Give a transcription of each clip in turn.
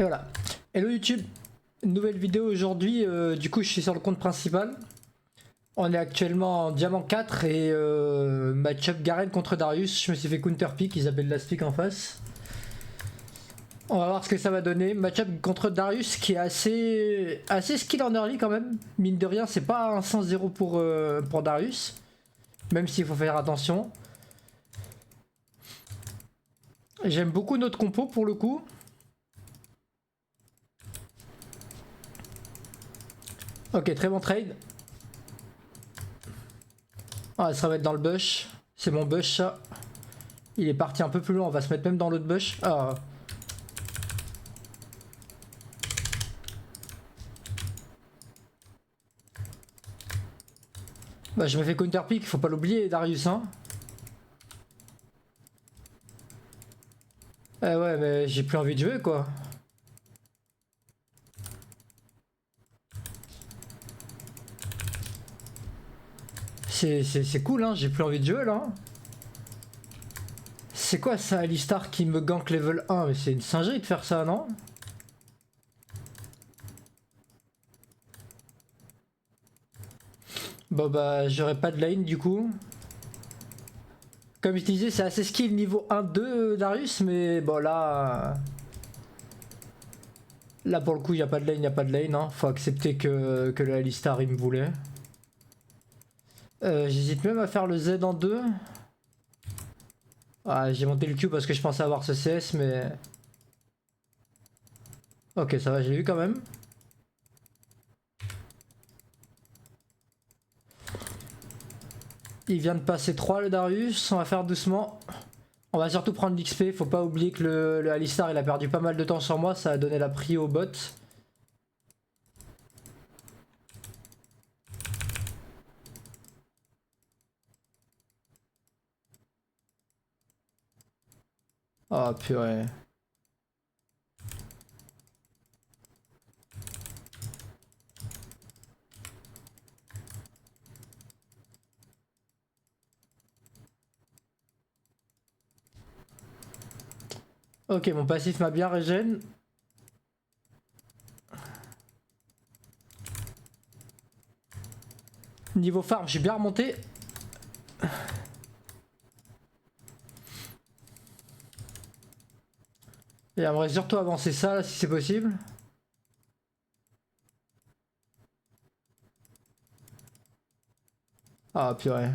Et voilà. Hello YouTube, nouvelle vidéo aujourd'hui, du coup je suis sur le compte principal. On est actuellement en diamant 4 et match-up Garen contre Darius. Je me suis fait counter pick, ils appellent la speak en face. On va voir ce que ça va donner. Match-up contre Darius qui est assez skill en early quand même. Mine de rien, c'est pas un 100-0 pour Darius. Même s'il faut faire attention. J'aime beaucoup notre compo pour le coup. Ok, très bon trade. On va se remettre dans le bush. C'est mon bush ça. Il est parti un peu plus loin, on va se mettre même dans l'autre bush. Ah. Bah je me fais counter pick, faut pas l'oublier Darius hein. Eh ouais mais j'ai plus envie de jouer quoi. C'est cool hein, j'ai plus envie de jouer là. C'est quoi ça Alistar qui me gank level 1? Mais c'est une singerie de faire ça non? Bon bah j'aurai pas de lane du coup. Comme je disais c'est assez skill niveau 1-2 Darius mais bon là... Là pour le coup il n'y a pas de lane, hein. Faut accepter que le Alistar il me voulait. J'hésite même à faire le Z en 2. Ah, j'ai monté le Q parce que je pensais avoir ce CS mais... Ok ça va, j'ai eu quand même. Il vient de passer 3 le Darius, on va faire doucement. On va surtout prendre l'XP, faut pas oublier que le Alistar il a perdu pas mal de temps sur moi, ça a donné la prio au bot. Oh purée. Ok, mon passif m'a bien régène. Niveau farm, j'ai bien remonté. Et j'aimerais surtout avancer ça là, si c'est possible. Ah purée.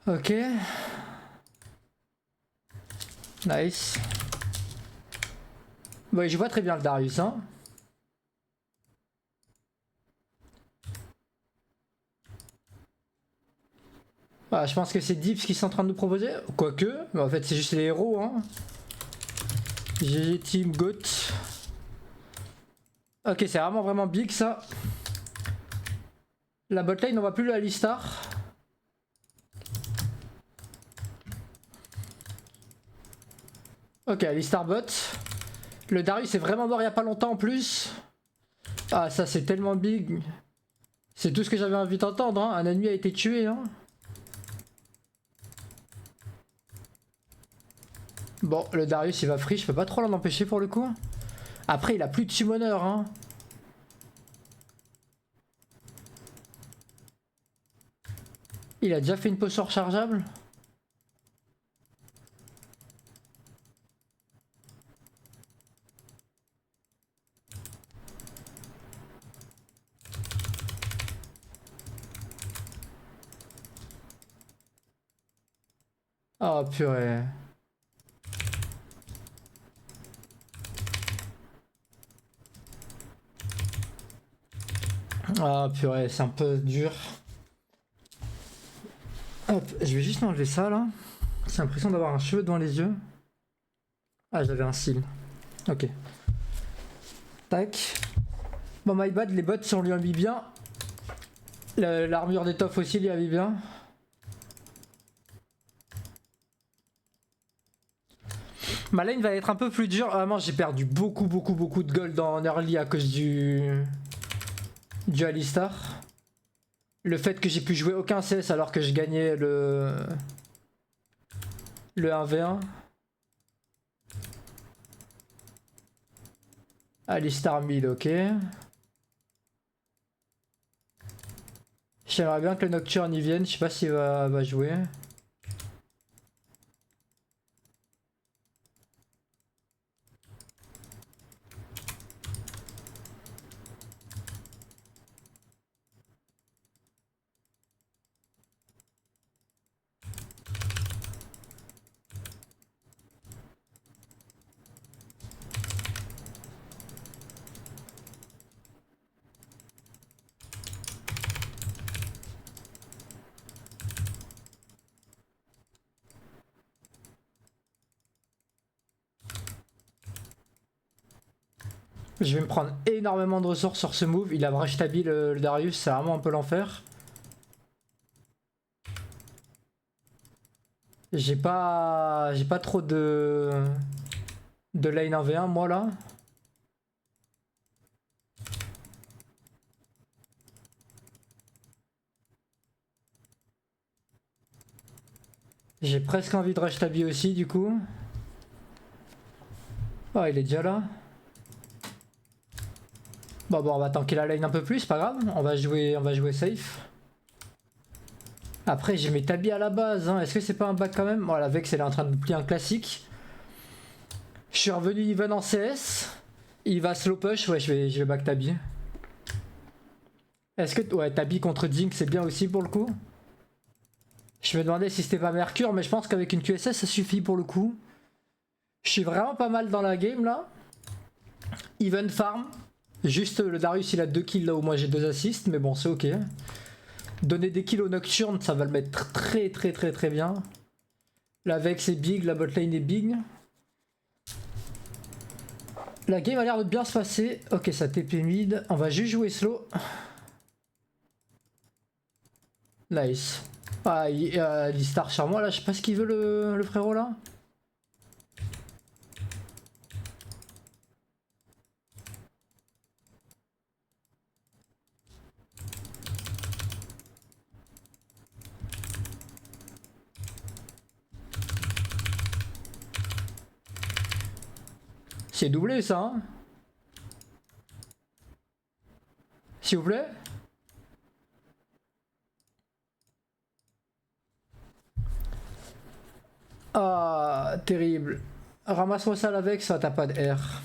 Ok. Nice. Bon, je vois très bien le Darius, hein. Ah, je pense que c'est Dips qui sont en train de nous proposer. Quoique, mais en fait c'est juste les héros, hein. GG Team Goat. Ok, c'est vraiment big ça. La botlane, on voit plus le Alistar. Ok, Alistar bot. Le Darius est vraiment mort il y a pas longtemps en plus. Ah, ça c'est tellement big. C'est tout ce que j'avais envie d'entendre, hein. Un ennemi a été tué, hein. Bon, le Darius il va free, je peux pas trop l'en empêcher pour le coup. Après, il a plus de summoner, hein. Il a déjà fait une potion rechargeable. Oh purée. Ah purée, c'est un peu dur. Hop, je vais juste enlever ça là. J'ai l'impression d'avoir un cheveu devant les yeux. Ah, j'avais un cil. Ok. Tac. Bon, my bad, les bots sont lui mis bien. L'armure d'étoffe aussi lui a mis bien. Ma lane va être un peu plus dure. Vraiment, j'ai perdu beaucoup de gold en early à cause du Alistar. Le fait que j'ai pu jouer aucun CS alors que je gagnais le 1v1. Alistar 1000, ok. J'aimerais bien que le Nocturne y vienne, je sais pas s'il va jouer. Je vais me prendre énormément de ressources sur ce move. Il a brush tabi le Darius, c'est vraiment un peu l'enfer. J'ai pas trop de lane 1v1 moi là. J'ai presque envie de rush tabi aussi du coup. Oh, il est déjà là. Bon, on va tanker la lane un peu plus, pas grave. On va jouer safe. Après, j'ai mes tabis à la base. Hein. Est-ce que c'est pas un back quand même? Voilà, Vex, elle est en train de plier un classique. Je suis revenu even en CS. Il va slow push. Ouais, je vais back tabi. Est-ce que... Ouais, tabi contre Jinx, c'est bien aussi pour le coup. Je me demandais si c'était pas Mercure, mais je pense qu'avec une QSS, ça suffit pour le coup. Je suis vraiment pas mal dans la game là. Even farm. Juste le Darius il a 2 kills là où moi j'ai 2 assists, mais bon c'est ok. Donner des kills au Nocturne, ça va le mettre très bien. La Vex est big, la botlane est big. La game a l'air de bien se passer. Ok, ça TP mid. On va juste jouer slow. Nice. Ah, il star sur moi là, je sais pas ce qu'il veut le frérot là. C'est doublé ça, hein. S'il vous plaît. Ah, terrible. Ramasse-moi ça avec, ça t'as pas de R.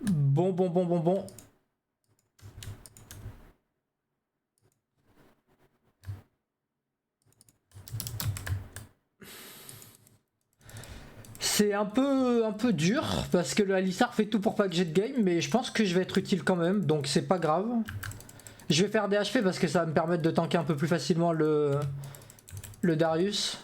Bon. C'est un peu dur parce que le Alistar fait tout pour pas que j'ai de game, mais je pense que je vais être utile quand même, donc c'est pas grave. Je vais faire des HP parce que ça va me permettre de tanker un peu plus facilement le Darius.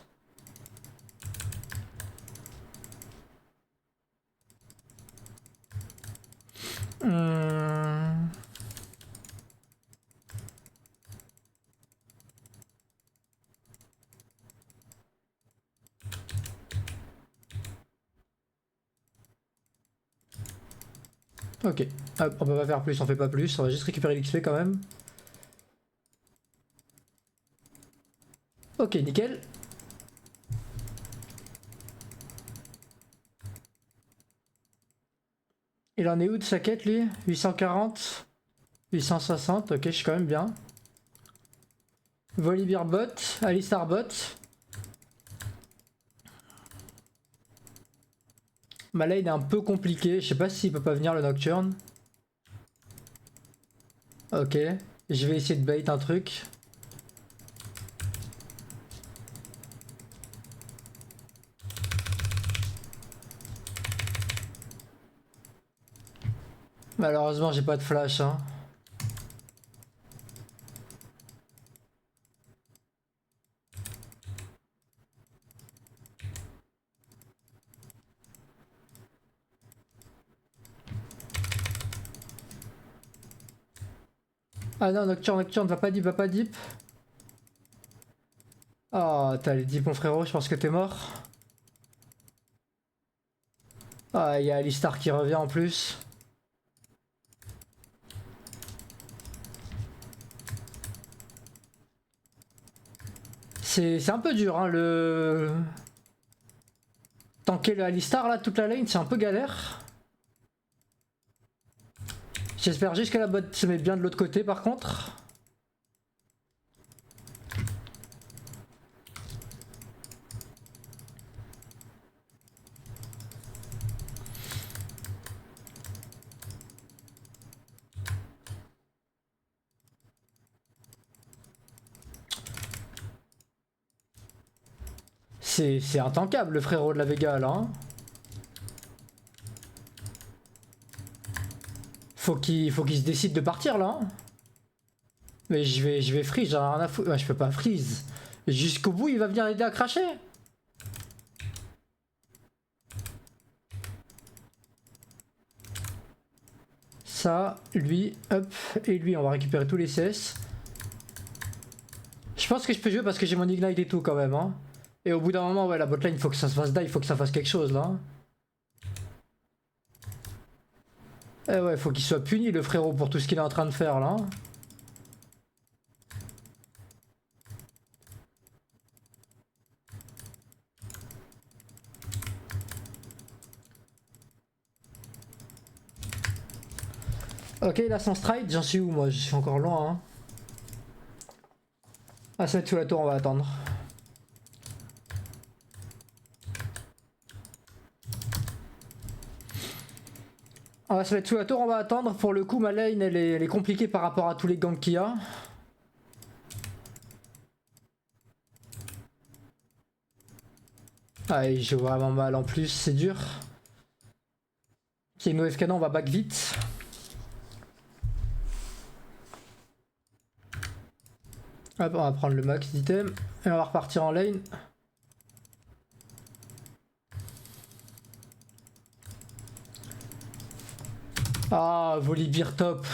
Ok, hop, on peut pas faire plus, on fait pas plus, on va juste récupérer l'XP quand même. Ok, nickel. Il en est où de sa quête lui? 840, 860, ok, je suis quand même bien. Volibear bot, Alistar bot. Ma lane est un peu compliquée, je sais pas s'il peut pas venir le Nocturne. Ok, je vais essayer de bait un truc. Malheureusement j'ai pas de flash hein. Ah non, Nocturne, va pas deep. Oh, t'as les 10 mon frérot, je pense que t'es mort. Ah, il y a Alistar qui revient en plus. C'est un peu dur, hein, le... Tanker le Alistar, là, toute la lane, c'est un peu galère. J'espère juste que la bot se met bien de l'autre côté, par contre. C'est intankable, le frérot de la Vega, là. Hein. Faut qu'il se décide de partir, là. Hein. Mais je vais freeze, j'en ai rien à foutre. Ouais, je peux pas freeze. Jusqu'au bout, il va venir aider à cracher. Ça, lui, hop, et lui, on va récupérer tous les CS. Je pense que je peux jouer parce que j'ai mon ignite et tout quand même. Hein. Et au bout d'un moment, ouais, la botlane, il faut que ça se fasse die, il faut que ça fasse quelque chose là. Eh ouais, faut qu'il soit puni le frérot pour tout ce qu'il est en train de faire là. Ok, il a son stride, j'en suis où moi? Je suis encore loin. Hein. Ah, ça va être sous la tour, on va attendre. On va se mettre sous la tour, on va attendre. Pour le coup, ma lane, elle est compliquée par rapport à tous les ganks qu'il y a. Ah, il joue vraiment mal en plus, c'est dur. Ok, nos canon, on va back vite. Hop, on va prendre le max d'item et on va repartir en lane. Ah, Volibear top.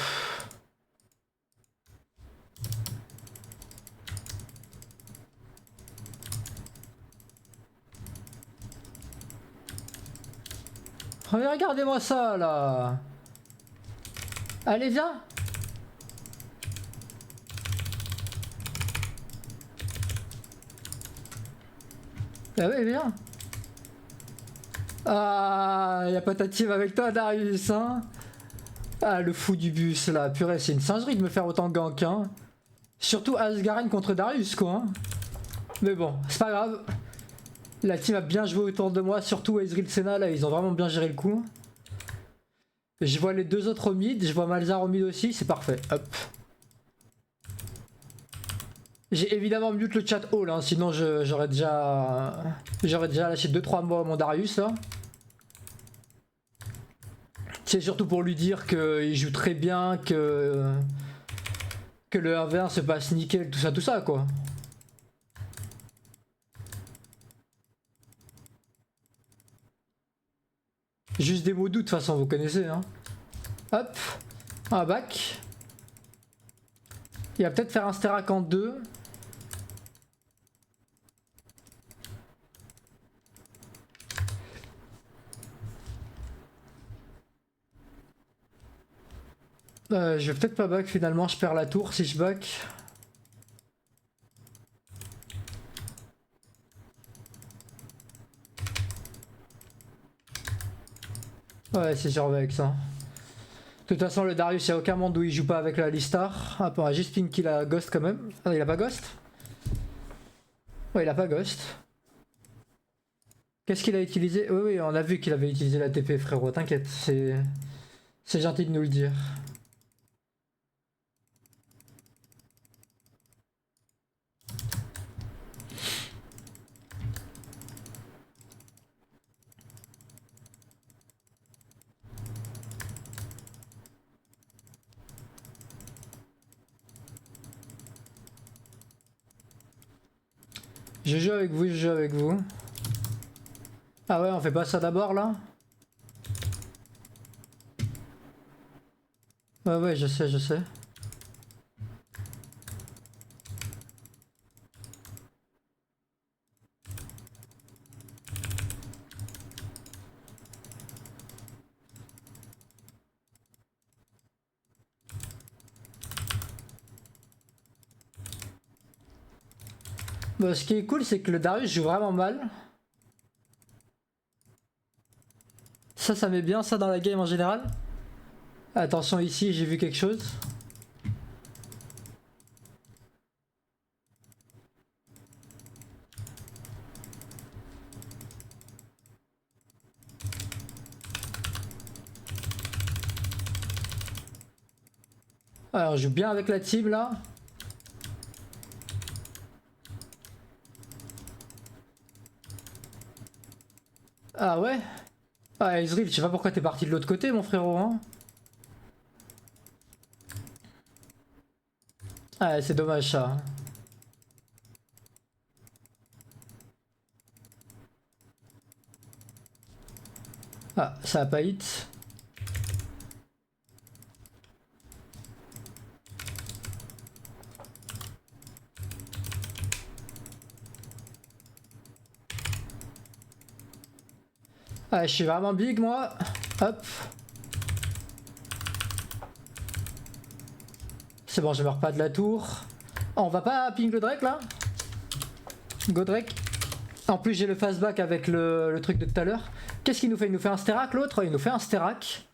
Regardez-moi ça là. Allez, viens. Ah ouais, viens. Ah, y'a pas ta team avec toi, Darius, hein. Ah, le fou du bus là. Purée, c'est une singerie de me faire autant gank, hein. Surtout Asgaren contre Darius, quoi. Hein. Mais bon, c'est pas grave. La team a bien joué autour de moi, surtout Ezreal Senna, là, ils ont vraiment bien géré le coup. Je vois les deux autres au mid, je vois Malzahar au mid aussi, c'est parfait. Hop. J'ai évidemment mute le chat all, hein, sinon j'aurais déjà lâché 2-3 mots à mon Darius là. C'est surtout pour lui dire qu'il joue très bien, que le 1v1 se passe nickel, tout ça quoi. Juste des mots doux de toute façon, vous connaissez. Hein. Hop, un back. Il va peut-être faire un Sterak en 2. Je vais peut-être pas back finalement, je perds la tour si je back. Ouais, c'est sûr avec ça. De toute façon, le Darius, il n'y a aucun monde où il joue pas avec la Alistar. Ah, on va juste ping qu'il a Ghost quand même. Ah, il a pas Ghost? Ouais, il a pas Ghost. Qu'est-ce qu'il a utilisé? Oui, oui, on a vu qu'il avait utilisé la TP, frérot, t'inquiète, c'est gentil de nous le dire. Je joue avec vous, je joue avec vous. Ah ouais, on fait pas ça d'abord là? Ouais, ouais, je sais, je sais. Bah, ce qui est cool, c'est que le Darius joue vraiment mal. Ça met bien ça dans la game en général. Attention ici, j'ai vu quelque chose. Alors, on joue bien avec la team là. Ah ouais? Ah Ezreal, je sais pas pourquoi t'es parti de l'autre côté mon frérot hein. Ah c'est dommage ça. Ah ça a pas hit. Ah je suis vraiment big moi. Hop. C'est bon je meurs pas de la tour. Oh, on va pas ping le Drake là? Go Drake. En plus j'ai le fastback avec le truc de tout à l'heure. Qu'est-ce qu'il nous fait? Il nous fait un Sterak l'autre? Il nous fait un Sterak.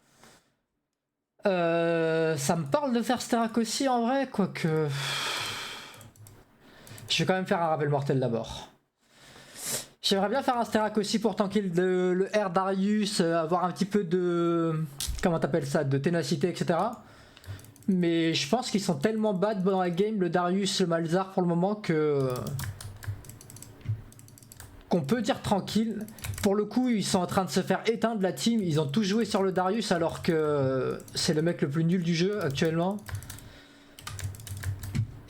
Ça me parle de faire Sterak aussi en vrai, quoique... Je vais quand même faire un rappel mortel d'abord. J'aimerais bien faire un Sterak aussi pour tanker le R Darius, avoir un petit peu de... Comment t'appelles ça? De ténacité, etc. Mais je pense qu'ils sont tellement bad dans la game, le Darius, le Malzahar pour le moment, que... qu'on peut dire tranquille. Pour le coup, ils sont en train de se faire éteindre la team. Ils ont tous joué sur le Darius alors que c'est le mec le plus nul du jeu actuellement.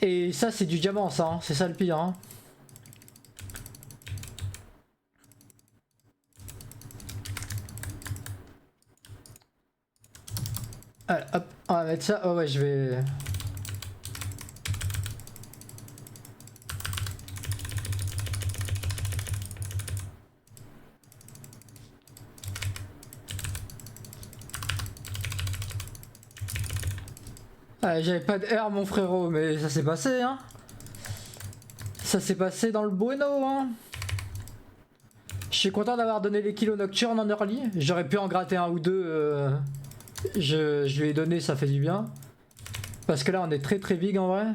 Et ça, c'est du diamant, ça. Hein. C'est ça le pire. Hein. Allez, hop, on va mettre ça. Oh ouais, je vais... Ah, j'avais pas de R mon frérot, mais ça s'est passé hein. Ça s'est passé dans le bueno hein. Je suis content d'avoir donné les kilos nocturnes en early. J'aurais pu en gratter un ou deux. Je lui ai donné, ça fait du bien. Parce que là on est très très big en vrai.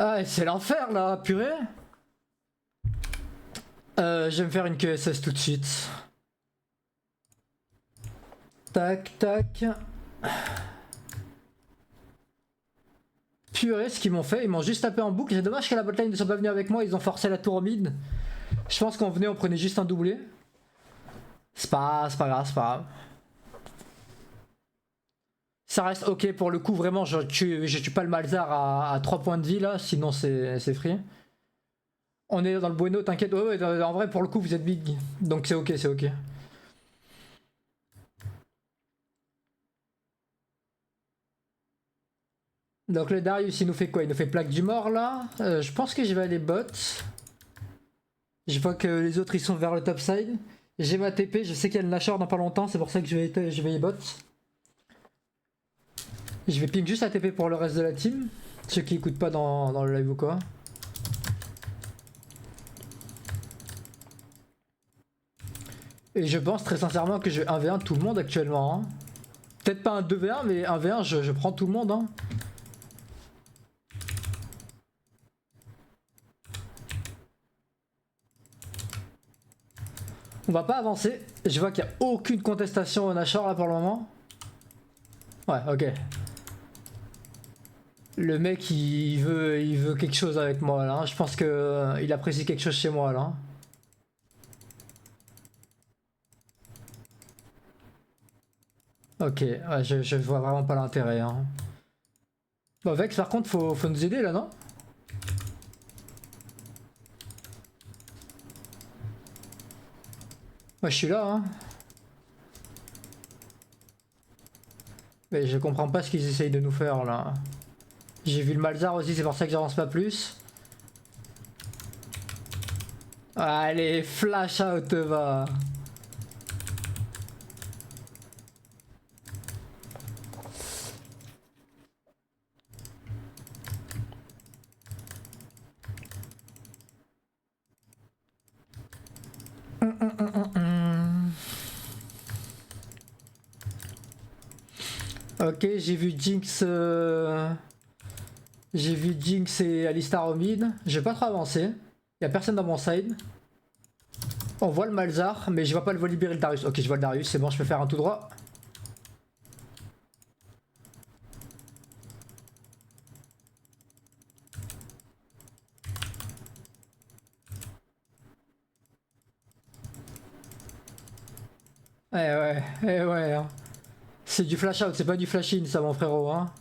Ah c'est l'enfer là, purée. Je vais me faire une QSS tout de suite. Tac tac. Purée ce qu'ils m'ont fait, ils m'ont juste tapé en boucle. C'est dommage que la botlane ne soit pas venue avec moi, ils ont forcé la tour au mid. Je pense qu'on venait, on prenait juste un doublé. C'est pas grave, c'est pas grave. Ça reste ok pour le coup, vraiment, je tue pas le Malzahar à 3 points de vie là, sinon c'est free. On est dans le bueno, t'inquiète. Ouais, en vrai, pour le coup, vous êtes big. Donc c'est ok, c'est ok. Donc le Darius, il nous fait quoi? Il nous fait plaque du mort là. Je pense que je vais aller bot. Je vois que les autres ils sont vers le top side. J'ai ma TP, je sais qu'il y a le Nashor dans pas longtemps, c'est pour ça que je vais y bot. Je vais ping juste la TP pour le reste de la team. Ceux qui écoutent pas dans le live ou quoi. Et je pense très sincèrement que je vais 1v1 tout le monde actuellement. Hein. Peut-être pas un 2v1, mais 1v1, je prends tout le monde. Hein. On va pas avancer. Je vois qu'il n'y a aucune contestation au Nashor là pour le moment. Ouais, ok. Le mec il veut quelque chose avec moi là. Hein. Je pense que il apprécie quelque chose chez moi là. Ok, ouais, je vois vraiment pas l'intérêt. Hein. Bon, Vex par contre faut nous aider là, non? Moi je suis là. Hein. Mais je comprends pas ce qu'ils essayent de nous faire là. J'ai vu le Malzar aussi, c'est pour ça que j'avance pas plus. Allez, flash out va. Ok, j'ai vu Jinx. J'ai vu Jinx et Alistar au mid. J'ai pas trop avancé. Y'a personne dans mon side. On voit le Malzar, mais je vois pas le libérer le Darius. Ok, je vois le Darius, c'est bon, je peux faire un tout droit. Eh ouais. Hein. C'est du flash out, c'est pas du flash in, ça, mon frérot. Hein.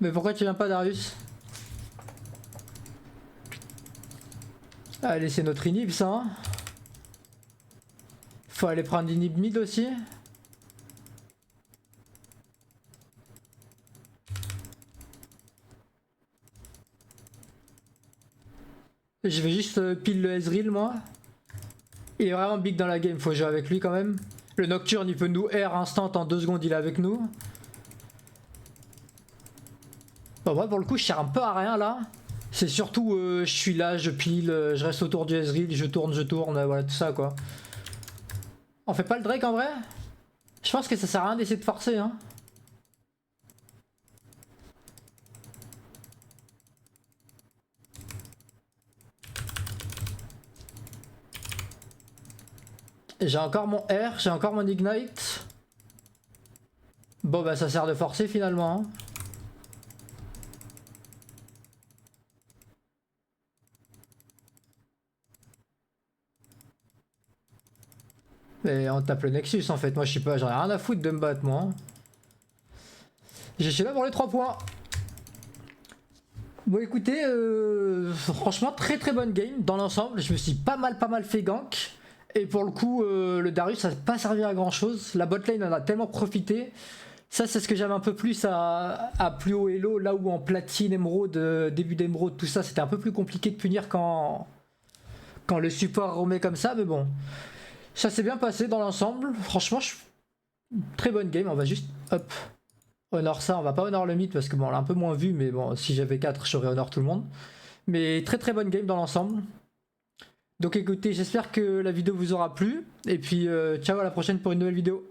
Mais pourquoi tu viens pas, Darius? Allez, c'est notre inhib, ça. Hein. Faut aller prendre l'inhib mid aussi. Je vais juste pile le Ezreal, moi. Il est vraiment big dans la game, faut jouer avec lui quand même. Le Nocturne, il peut nous air instant en 2 secondes, il est avec nous. Bon, moi pour le coup, je sers un peu à rien là. C'est surtout, je suis là, je pile, je reste autour du Ezreal, je tourne, voilà tout ça quoi. On fait pas le Drake en vrai? Je pense que ça sert à rien d'essayer de forcer hein. J'ai encore mon R, j'ai encore mon Ignite. Bon bah ça sert de forcer finalement. Hein. Mais on tape le Nexus en fait, moi je sais pas, j'en ai rien à foutre de me battre moi. Hein. Je suis là pour les 3 points. Bon écoutez, franchement très bonne game dans l'ensemble, je me suis pas mal fait gank. Et pour le coup, le Darius ça n'a pas servi à grand chose, la botlane en a tellement profité. Ça c'est ce que j'avais un peu plus à plus haut elo, là où en platine, émeraude, début d'émeraude, tout ça c'était un peu plus compliqué de punir quand le support remet comme ça, mais bon. Ça s'est bien passé dans l'ensemble, franchement très bonne game, on va juste hop honor ça, on va pas honor le mid parce que bon on l'a un peu moins vu, mais bon si j'avais 4 j'aurais honor tout le monde. Mais très bonne game dans l'ensemble. Donc écoutez, j'espère que la vidéo vous aura plu, et puis ciao à la prochaine pour une nouvelle vidéo.